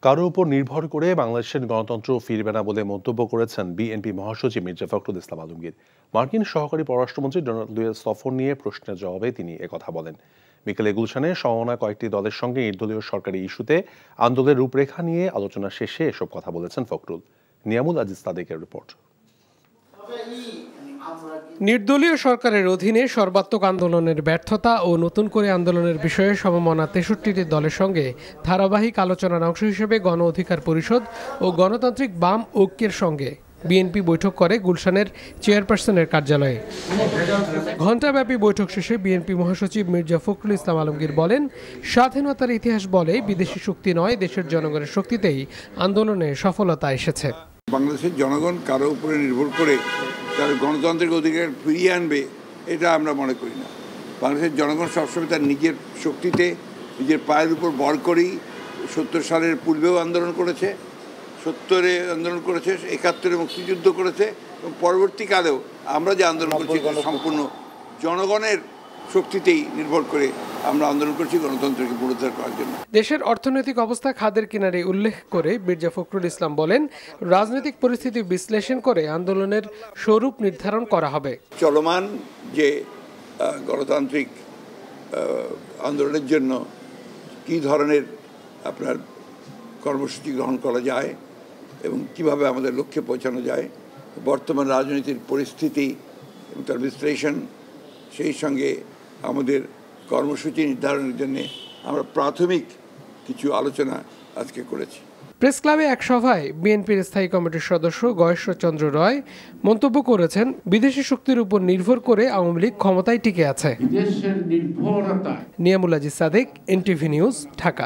কারো উপর নির্ভর করে বাংলাদেশের গণতন্ত্র ফিরবে না বলে মন্তব্য করেছেন বিএনপি মহাসচিব মির্জা ফখরুল ইসলাম আলমগীর। মার্কিন সহকারী পররাষ্ট্রমন্ত্রী ডোনাল্ড ট্রাম্পের সফর নিয়ে প্রশ্নের জবাবে তিনি একথা বলেন। বিকেলে গুলশানে সমমনা কয়েকটি দলের সঙ্গে নির্দলীয় সরকারি ইস্যুতে আন্দোলনের রূপরেখা নিয়ে আলোচনা শেষে এসব কথা বলেছেন ফখরুল। নিয়ামুল আজিজ তাদেকের রিপোর্ট। নির্দলীয় সরকারের অধীনে সর্বাত্মক আন্দোলনের ব্যর্থতা ও নতুন করে আন্দোলনের বিষয়ে সমমনা ৬৩টি দলের সঙ্গে ধারাবাহিক আলোচনার অংশ হিসেবে গণ অধিকার পরিষদ ও গণতান্ত্রিক বাম ঐক্যের সঙ্গে বিএনপি বৈঠক করে গুলশানের চেয়ারপারসনের কার্যালয়ে। ঘণ্টাব্যাপী বৈঠক শেষে বিএনপি মহাসচিব মির্জা ফখরুল ইসলাম আলমগীর বলেন, স্বাধীনতার ইতিহাস বলে বিদেশি শক্তি নয়, দেশের জনগণের শক্তিতেই আন্দোলনে সফলতা এসেছে। বাংলাদেশের জনগণ কারো উপরে নির্ভর করে তার গণতান্ত্রিক অধিকার ফিরিয়ে আনবে এটা আমরা মনে করি না। বাংলাদেশের জনগণ সবসময় তার নিজের শক্তিতে নিজের পায়ের উপর ভর করেই ৭০ সালের পূর্বেও আন্দোলন করেছে, ৭০-এ আন্দোলন করেছে, ৭১-এ মুক্তিযুদ্ধ করেছে এবং পরবর্তীকালেও আমরা যে আন্দোলন করছি সম্পূর্ণ জনগণের শক্তিতেই নির্ভর করে আমরা আন্দোলন করছি গণতন্ত্রকে পুনরুদ্ধার করার জন্য। দেশের অর্থনৈতিক অবস্থা খাদের কিনারে উল্লেখ করে মির্জা ফখরুল ইসলাম বলেন, রাজনৈতিক পরিস্থিতি বিশ্লেষণ করে আন্দোলনের স্বরূপ নির্ধারণ করা হবে। চলমান যে গণতান্ত্রিক আন্দোলনের জন্য কী ধরনের আপনার কর্মসূচি গ্রহণ করা যায় এবং কিভাবে আমাদের লক্ষ্যে পৌঁছানো যায়, বর্তমান রাজনীতির পরিস্থিতি এবং তার বিশ্লেষণ, সেই সঙ্গে আমাদের কর্মসূচি নির্ধারণের জন্য আমরা প্রাথমিক কিছু আলোচনা আজকে করেছি। প্রেস ক্লাবে এক সভায় বিএনপির স্থায়ী কমিটির সদস্য গয়েশ্বরচন্দ্র রায় মন্তব্য করেছেন, বিদেশি শক্তির উপর নির্ভর করে আওয়ামী লীগ ক্ষমতায় টিকে আছে। Niamul Aziz Sadek, NTV news, Dhaka.